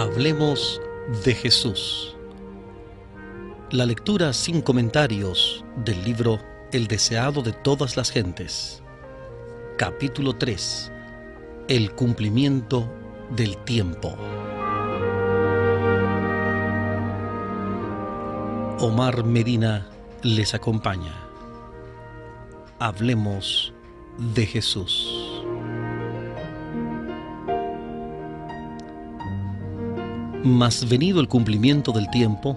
Hablemos de Jesús. La lectura sin comentarios del libro El deseado de todas las gentes. Capítulo 3. El cumplimiento del tiempo. Omar Medina les acompaña. Hablemos de Jesús. Mas venido el cumplimiento del tiempo,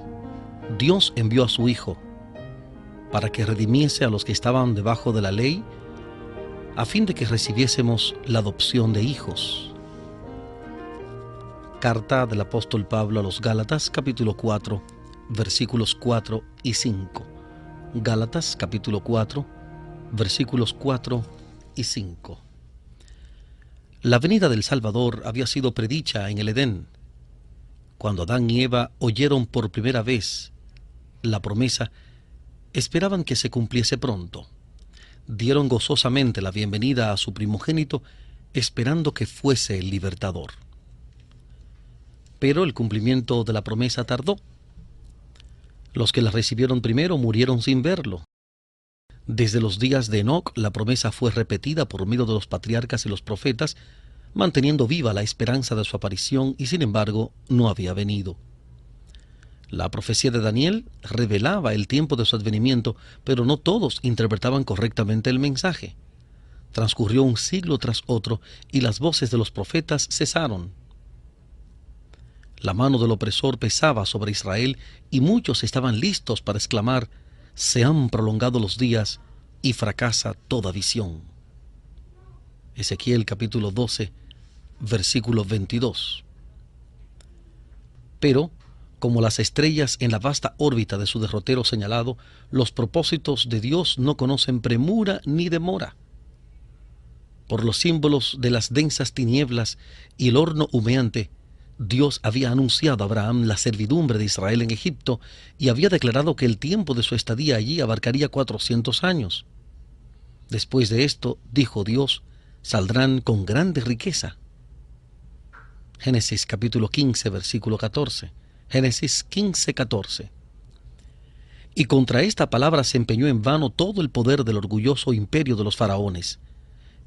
Dios envió a su Hijo, para que redimiese a los que estaban debajo de la ley, a fin de que recibiésemos la adopción de hijos. Carta del apóstol Pablo a los Gálatas, capítulo 4, versículos 4 y 5. Gálatas, capítulo 4, versículos 4 y 5. La venida del Salvador había sido predicha en el Edén. Cuando Adán y Eva oyeron por primera vez la promesa, esperaban que se cumpliese pronto. Dieron gozosamente la bienvenida a su primogénito, esperando que fuese el libertador. Pero el cumplimiento de la promesa tardó. Los que la recibieron primero murieron sin verlo. Desde los días de Enoc, la promesa fue repetida por medio de los patriarcas y los profetas, manteniendo viva la esperanza de su aparición, y sin embargo no había venido. La profecía de Daniel revelaba el tiempo de su advenimiento, pero no todos interpretaban correctamente el mensaje. Transcurrió un siglo tras otro y las voces de los profetas cesaron. La mano del opresor pesaba sobre Israel y muchos estaban listos para exclamar: se han prolongado los días y fracasa toda visión. Ezequiel capítulo 12, versículo 22. Pero, como las estrellas en la vasta órbita de su derrotero señalado, los propósitos de Dios no conocen premura ni demora. Por los símbolos de las densas tinieblas y el horno humeante, Dios había anunciado a Abraham la servidumbre de Israel en Egipto y había declarado que el tiempo de su estadía allí abarcaría 400 años. Después de esto, dijo Dios, saldrán con grande riqueza. Génesis capítulo 15, versículo 14. Génesis 15, 14. Y contra esta palabra se empeñó en vano todo el poder del orgulloso imperio de los faraones.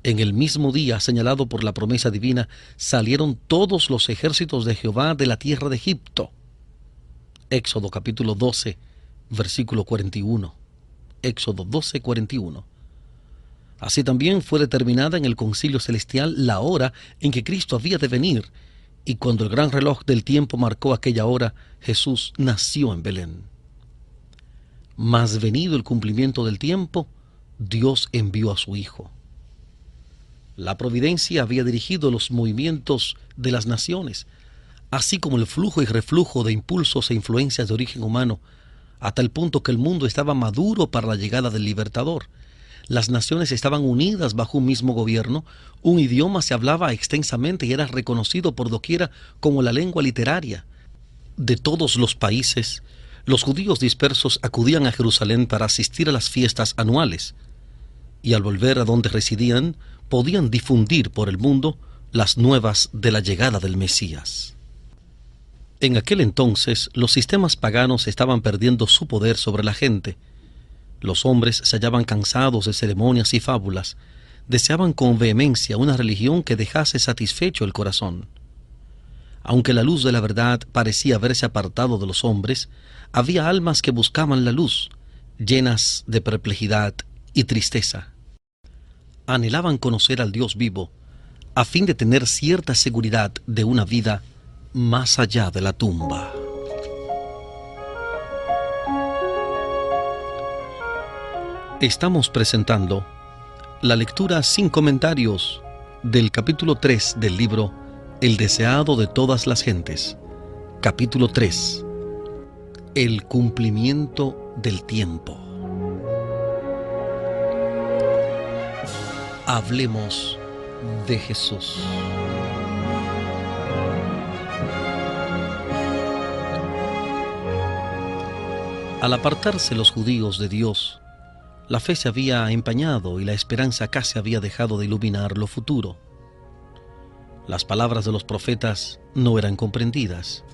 En el mismo día señalado por la promesa divina, salieron todos los ejércitos de Jehová de la tierra de Egipto. Éxodo capítulo 12, versículo 41. Éxodo 12, 41. Así también fue determinada en el concilio celestial la hora en que Cristo había de venir, y cuando el gran reloj del tiempo marcó aquella hora, Jesús nació en Belén. Mas venido el cumplimiento del tiempo, Dios envió a su Hijo. La providencia había dirigido los movimientos de las naciones, así como el flujo y reflujo de impulsos e influencias de origen humano, hasta el punto que el mundo estaba maduro para la llegada del libertador. Las naciones estaban unidas bajo un mismo gobierno, un idioma se hablaba extensamente y era reconocido por doquiera como la lengua literaria. De todos los países, los judíos dispersos acudían a Jerusalén para asistir a las fiestas anuales, y al volver a donde residían, podían difundir por el mundo las nuevas de la llegada del Mesías. En aquel entonces, los sistemas paganos estaban perdiendo su poder sobre la gente. Los hombres se hallaban cansados de ceremonias y fábulas, deseaban con vehemencia una religión que dejase satisfecho el corazón. Aunque la luz de la verdad parecía haberse apartado de los hombres, había almas que buscaban la luz, llenas de perplejidad y tristeza. Anhelaban conocer al Dios vivo, a fin de tener cierta seguridad de una vida más allá de la tumba. Estamos presentando la lectura sin comentarios del capítulo 3 del libro El deseado de todas las gentes. Capítulo 3. El cumplimiento del tiempo. Hablemos de Jesús. Al apartarse los judíos de Dios, la fe se había empañado y la esperanza casi había dejado de iluminar lo futuro. Las palabras de los profetas no eran comprendidas.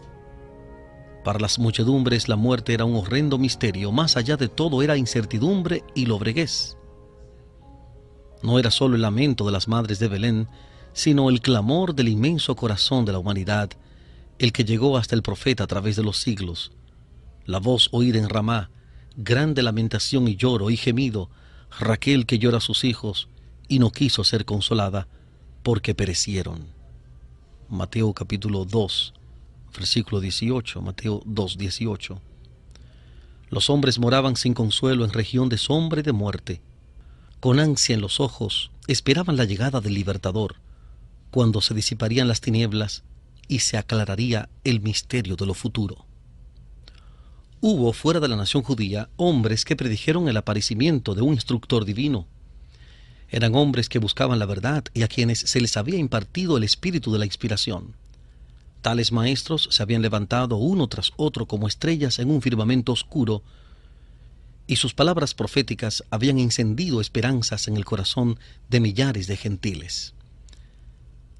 Para las muchedumbres la muerte era un horrendo misterio, más allá de todo era incertidumbre y lobreguez. No era solo el lamento de las madres de Belén, sino el clamor del inmenso corazón de la humanidad, el que llegó hasta el profeta a través de los siglos. La voz oída en Ramá, grande lamentación y lloro y gemido, Raquel que llora a sus hijos y no quiso ser consolada, porque perecieron. Mateo capítulo 2, versículo 18, Mateo 2, 18. Los hombres moraban sin consuelo en región de sombra y de muerte. Con ansia en los ojos, esperaban la llegada del Libertador, cuando se disiparían las tinieblas y se aclararía el misterio de lo futuro. Hubo fuera de la nación judía hombres que predijeron el aparecimiento de un instructor divino. Eran hombres que buscaban la verdad y a quienes se les había impartido el espíritu de la inspiración. Tales maestros se habían levantado uno tras otro como estrellas en un firmamento oscuro, y sus palabras proféticas habían encendido esperanzas en el corazón de millares de gentiles.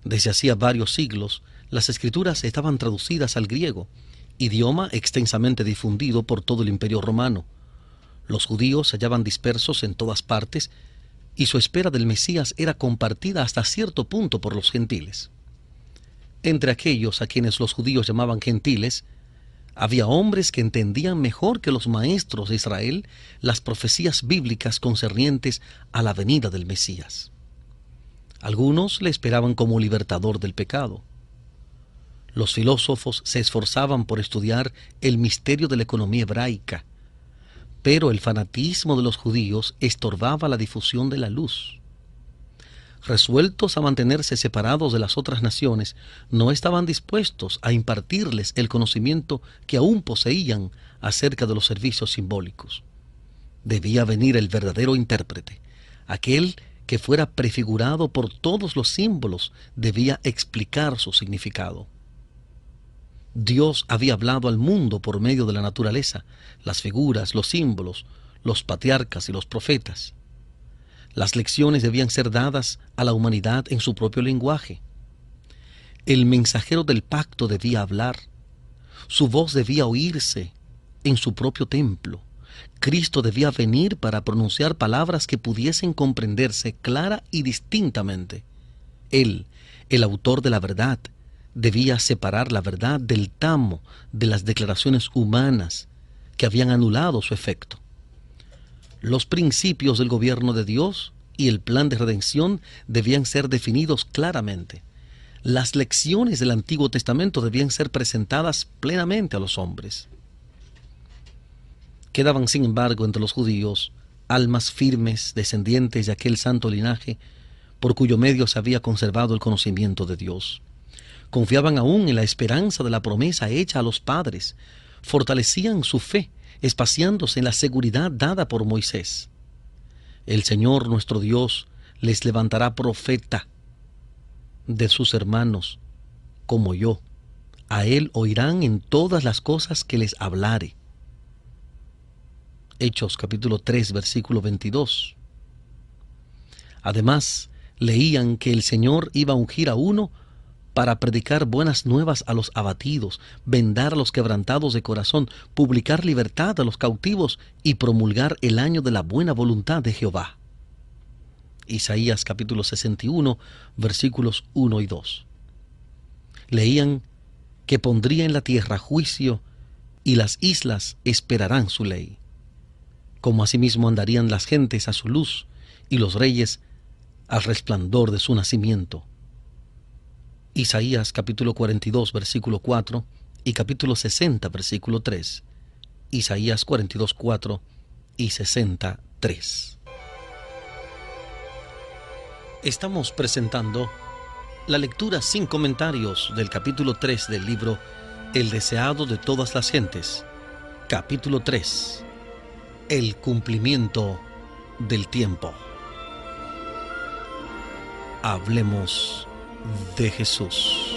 Desde hacía varios siglos, las escrituras estaban traducidas al griego, idioma extensamente difundido por todo el Imperio Romano. Los judíos se hallaban dispersos en todas partes, y su espera del Mesías era compartida hasta cierto punto por los gentiles. Entre aquellos a quienes los judíos llamaban gentiles, había hombres que entendían mejor que los maestros de Israel las profecías bíblicas concernientes a la venida del Mesías. Algunos le esperaban como libertador del pecado. Los filósofos se esforzaban por estudiar el misterio de la economía hebraica, pero el fanatismo de los judíos estorbaba la difusión de la luz. Resueltos a mantenerse separados de las otras naciones, no estaban dispuestos a impartirles el conocimiento que aún poseían acerca de los servicios simbólicos. Debía venir el verdadero intérprete, aquel que fuera prefigurado por todos los símbolos, debía explicar su significado. Dios había hablado al mundo por medio de la naturaleza, las figuras, los símbolos, los patriarcas y los profetas. Las lecciones debían ser dadas a la humanidad en su propio lenguaje. El mensajero del pacto debía hablar. Su voz debía oírse en su propio templo. Cristo debía venir para pronunciar palabras que pudiesen comprenderse clara y distintamente. Él, el autor de la verdad, debía separar la verdad del tamo de las declaraciones humanas que habían anulado su efecto. Los principios del gobierno de Dios y el plan de redención debían ser definidos claramente. Las lecciones del Antiguo Testamento debían ser presentadas plenamente a los hombres. Quedaban, sin embargo, entre los judíos almas firmes, descendientes de aquel santo linaje, por cuyo medio se había conservado el conocimiento de Dios. Confiaban aún en la esperanza de la promesa hecha a los padres, fortalecían su fe, espaciándose en la seguridad dada por Moisés. El Señor nuestro Dios les levantará profeta de sus hermanos, como yo. A él oirán en todas las cosas que les hablare. Hechos capítulo 3, versículo 22. Además, leían que el Señor iba a ungir a uno para predicar buenas nuevas a los abatidos, vendar a los quebrantados de corazón, publicar libertad a los cautivos y promulgar el año de la buena voluntad de Jehová. Isaías capítulo 61, versículos 1 y 2. Leían que pondría en la tierra juicio y las islas esperarán su ley. Como asimismo andarían las gentes a su luz y los reyes al resplandor de su nacimiento. Isaías capítulo 42, versículo 4 y capítulo 60, versículo 3. Isaías 42, 4 y 63. Estamos presentando la lectura sin comentarios del capítulo 3 del libro El deseado de todas las gentes. Capítulo 3. El cumplimiento del tiempo. Hablemos de Jesús.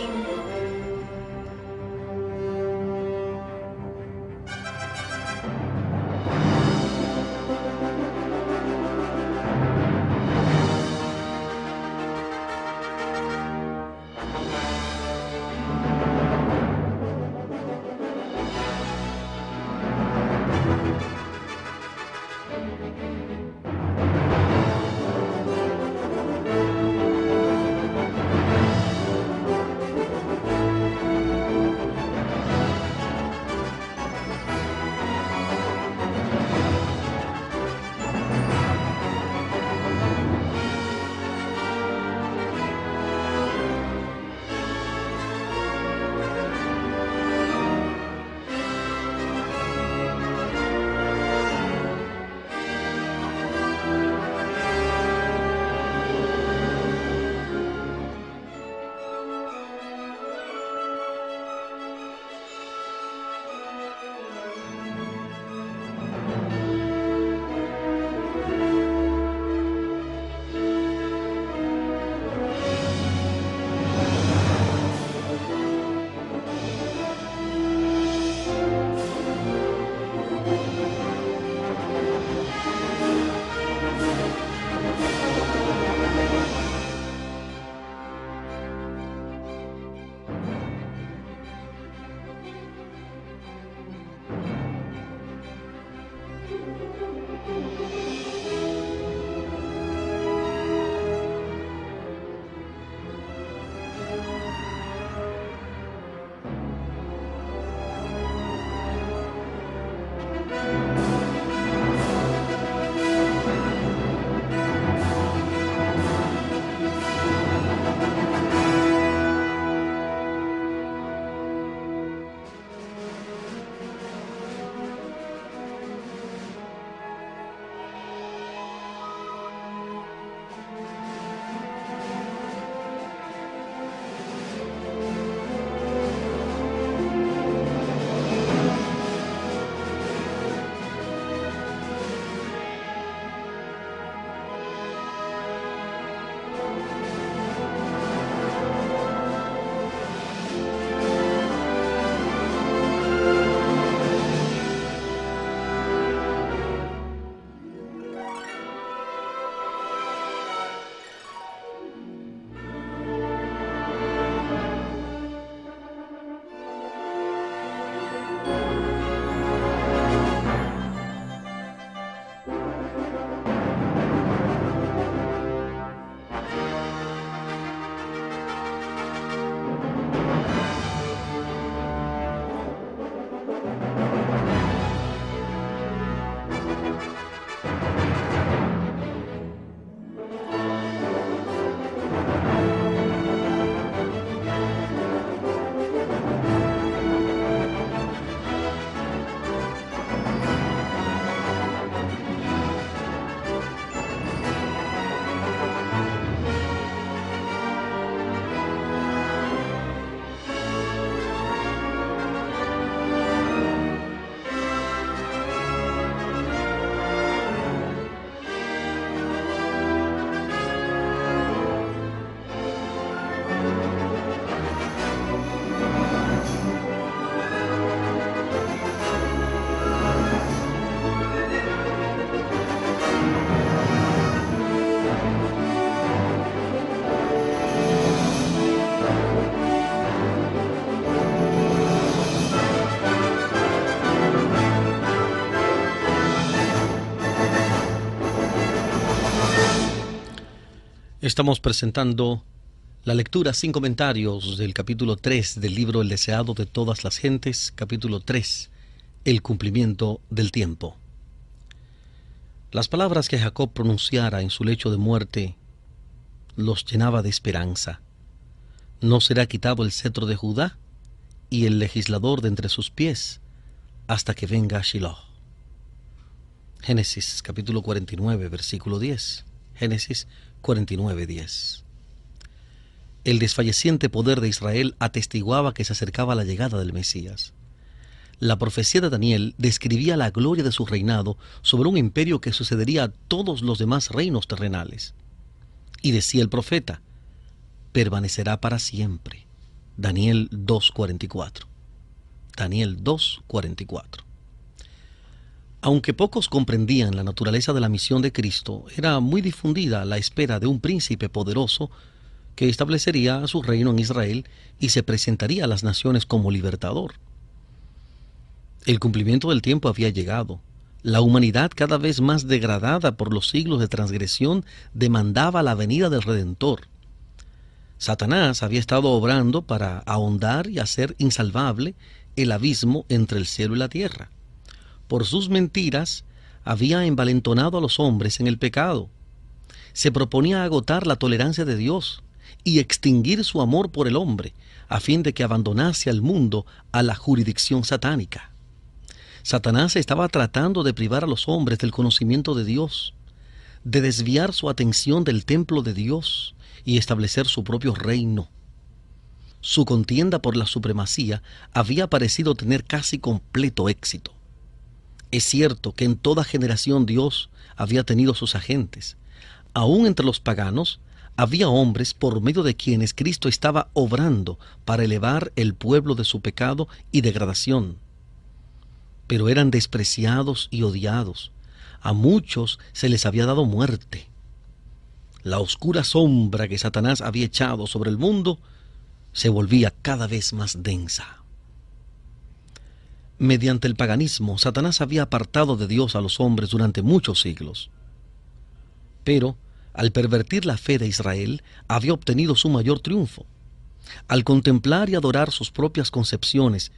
Estamos presentando la lectura sin comentarios del capítulo 3 del libro El deseado de todas las gentes, capítulo 3, el cumplimiento del tiempo. Las palabras que Jacob pronunciara en su lecho de muerte los llenaba de esperanza. No será quitado el cetro de Judá y el legislador de entre sus pies hasta que venga Shiloh. Génesis capítulo 49, versículo 10. Génesis 49, 10. El desfalleciente poder de Israel atestiguaba que se acercaba la llegada del Mesías. La profecía de Daniel describía la gloria de su reinado sobre un imperio que sucedería a todos los demás reinos terrenales. Y decía el profeta: permanecerá para siempre. Daniel 2:44. Daniel 2:44. Aunque pocos comprendían la naturaleza de la misión de Cristo, era muy difundida la espera de un príncipe poderoso que establecería su reino en Israel y se presentaría a las naciones como libertador. El cumplimiento del tiempo había llegado. La humanidad, cada vez más degradada por los siglos de transgresión, demandaba la venida del Redentor. Satanás había estado obrando para ahondar y hacer insalvable el abismo entre el cielo y la tierra. Por sus mentiras, había envalentonado a los hombres en el pecado. Se proponía agotar la tolerancia de Dios y extinguir su amor por el hombre, a fin de que abandonase al mundo a la jurisdicción satánica. Satanás estaba tratando de privar a los hombres del conocimiento de Dios, de desviar su atención del templo de Dios y establecer su propio reino. Su contienda por la supremacía había parecido tener casi completo éxito. Es cierto que en toda generación Dios había tenido sus agentes. Aún entre los paganos había hombres por medio de quienes Cristo estaba obrando para elevar el pueblo de su pecado y degradación. Pero eran despreciados y odiados. A muchos se les había dado muerte. La oscura sombra que Satanás había echado sobre el mundo se volvía cada vez más densa. Mediante el paganismo, Satanás había apartado de Dios a los hombres durante muchos siglos. Pero, al pervertir la fe de Israel, había obtenido su mayor triunfo. Al contemplar y adorar sus propias concepciones,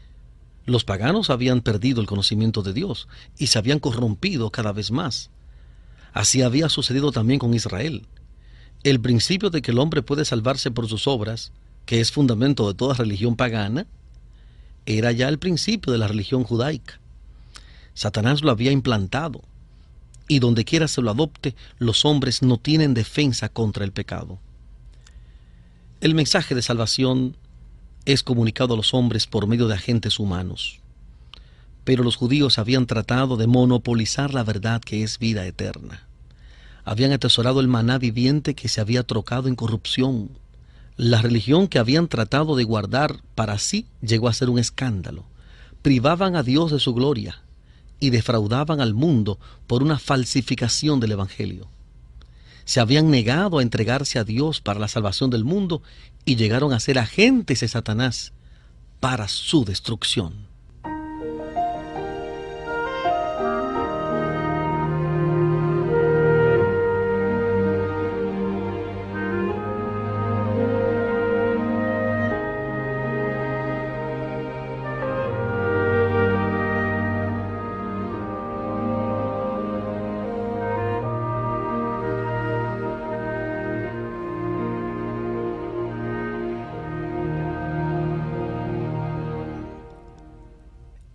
los paganos habían perdido el conocimiento de Dios y se habían corrompido cada vez más. Así había sucedido también con Israel. El principio de que el hombre puede salvarse por sus obras, que es fundamento de toda religión pagana, era ya el principio de la religión judaica. Satanás lo había implantado, y donde quiera se lo adopte, los hombres no tienen defensa contra el pecado. El mensaje de salvación es comunicado a los hombres por medio de agentes humanos. Pero los judíos habían tratado de monopolizar la verdad que es vida eterna. Habían atesorado el maná viviente que se había trocado en corrupción. La religión que habían tratado de guardar para sí llegó a ser un escándalo. Privaban a Dios de su gloria y defraudaban al mundo por una falsificación del Evangelio. Se habían negado a entregarse a Dios para la salvación del mundo y llegaron a ser agentes de Satanás para su destrucción.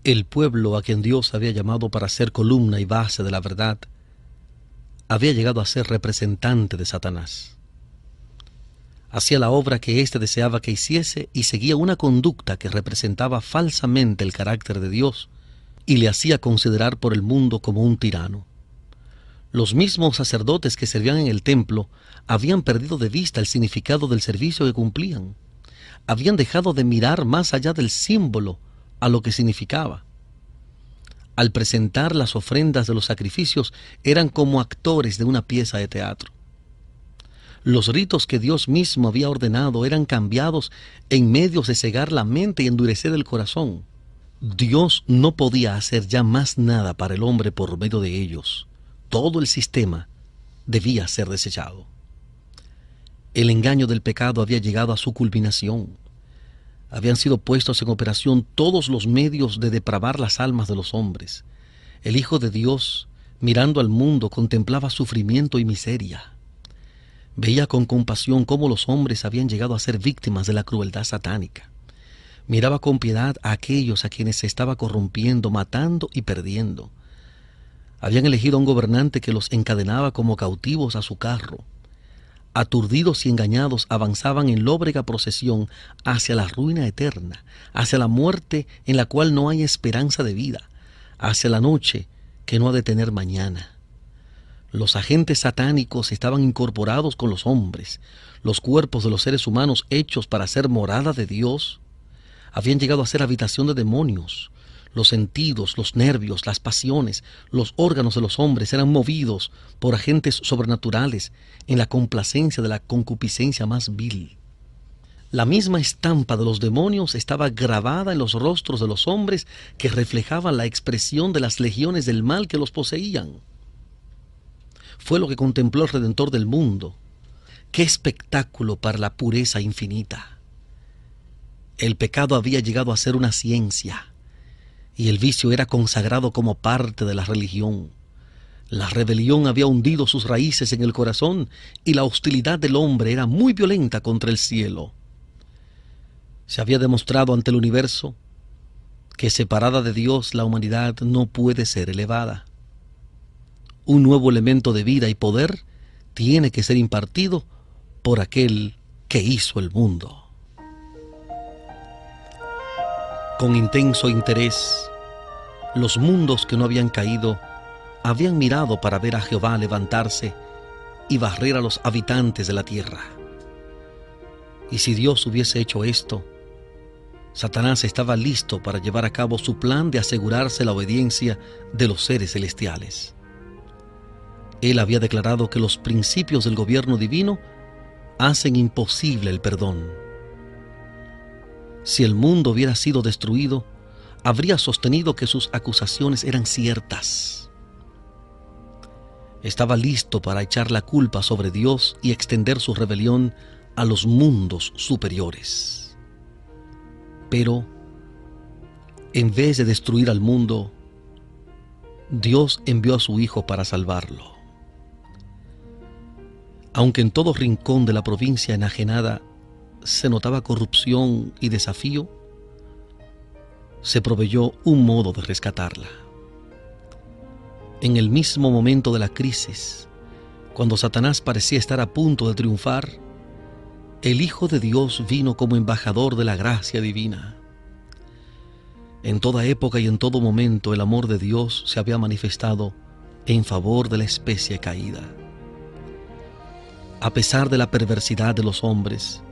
El pueblo a quien Dios había llamado para ser columna y base de la verdad, había llegado a ser representante de Satanás. Hacía la obra que éste deseaba que hiciese y seguía una conducta que representaba falsamente el carácter de Dios y le hacía considerar por el mundo como un tirano. Los mismos sacerdotes que servían en el templo habían perdido de vista el significado del servicio que cumplían. Habían dejado de mirar más allá del símbolo a lo que significaba. Al presentar las ofrendas de los sacrificios, eran como actores de una pieza de teatro. Los ritos que Dios mismo había ordenado eran cambiados en medio de cegar la mente y endurecer el corazón. Dios no podía hacer ya más nada para el hombre por medio de ellos. Todo el sistema debía ser desechado. El engaño del pecado había llegado a su culminación. Habían sido puestos en operación todos los medios de depravar las almas de los hombres. El Hijo de Dios, mirando al mundo, contemplaba sufrimiento y miseria. Veía con compasión cómo los hombres habían llegado a ser víctimas de la crueldad satánica. Miraba con piedad a aquellos a quienes se estaba corrompiendo, matando y perdiendo. Habían elegido a un gobernante que los encadenaba como cautivos a su carro. Aturdidos y engañados, avanzaban en lóbrega procesión hacia la ruina eterna, hacia la muerte en la cual no hay esperanza de vida, hacia la noche que no ha de tener mañana. Los agentes satánicos estaban incorporados con los hombres. Los cuerpos de los seres humanos hechos para ser morada de Dios habían llegado a ser habitación de demonios. Los sentidos, los nervios, las pasiones, los órganos de los hombres eran movidos por agentes sobrenaturales en la complacencia de la concupiscencia más vil. La misma estampa de los demonios estaba grabada en los rostros de los hombres, que reflejaban la expresión de las legiones del mal que los poseían. Fue lo que contempló el Redentor del mundo. ¡Qué espectáculo para la pureza infinita! El pecado había llegado a ser una ciencia, y el vicio era consagrado como parte de la religión. La rebelión había hundido sus raíces en el corazón, y la hostilidad del hombre era muy violenta contra el cielo. Se había demostrado ante el universo que, separada de Dios, la humanidad no puede ser elevada. Un nuevo elemento de vida y poder tiene que ser impartido por aquel que hizo el mundo. Con intenso interés, los mundos que no habían caído habían mirado para ver a Jehová levantarse y barrer a los habitantes de la tierra. Y si Dios hubiese hecho esto, Satanás estaba listo para llevar a cabo su plan de asegurarse la obediencia de los seres celestiales. Él había declarado que los principios del gobierno divino hacen imposible el perdón. Si el mundo hubiera sido destruido, habría sostenido que sus acusaciones eran ciertas. Estaba listo para echar la culpa sobre Dios y extender su rebelión a los mundos superiores. Pero, en vez de destruir al mundo, Dios envió a su Hijo para salvarlo. Aunque en todo rincón de la provincia enajenada se notaba corrupción y desafío, se proveyó un modo de rescatarla. En el mismo momento de la crisis, cuando Satanás parecía estar a punto de triunfar, el Hijo de Dios vino como embajador de la gracia divina. En toda época y en todo momento el amor de Dios se había manifestado en favor de la especie caída. A pesar de la perversidad de los hombres,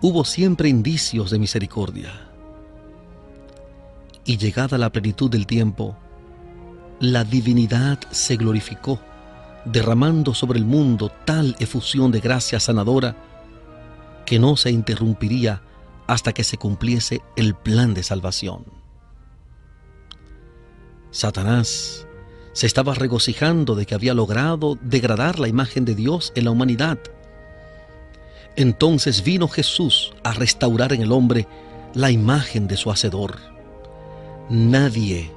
hubo siempre indicios de misericordia. Y llegada la plenitud del tiempo, la divinidad se glorificó, derramando sobre el mundo tal efusión de gracia sanadora que no se interrumpiría hasta que se cumpliese el plan de salvación. Satanás se estaba regocijando de que había logrado degradar la imagen de Dios en la humanidad. Entonces vino Jesús a restaurar en el hombre la imagen de su Hacedor. Nadie,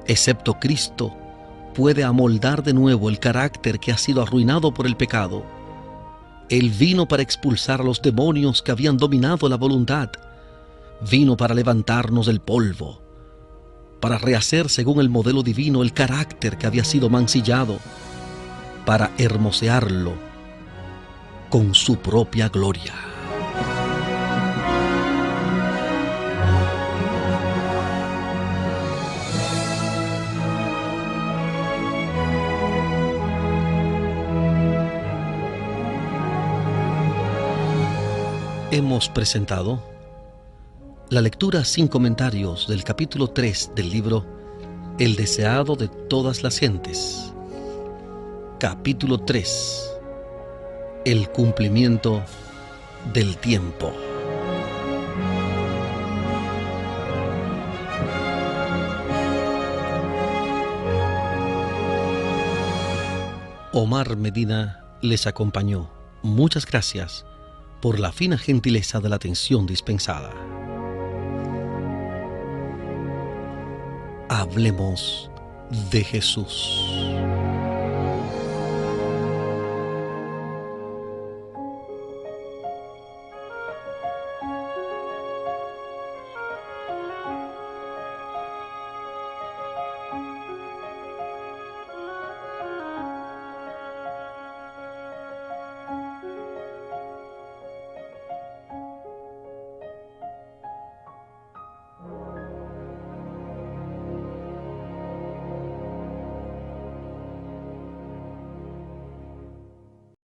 excepto Cristo, puede amoldar de nuevo el carácter que ha sido arruinado por el pecado. Él vino para expulsar a los demonios que habían dominado la voluntad. Vino para levantarnos del polvo, para rehacer según el modelo divino el carácter que había sido mancillado, para hermosearlo con su propia gloria. Hemos presentado la lectura sin comentarios del capítulo 3 del libro El deseado de todas las gentes. Capítulo 3. El cumplimiento del tiempo. Omar Medina les acompañó. Muchas gracias por la fina gentileza de la atención dispensada. Hablemos de Jesús.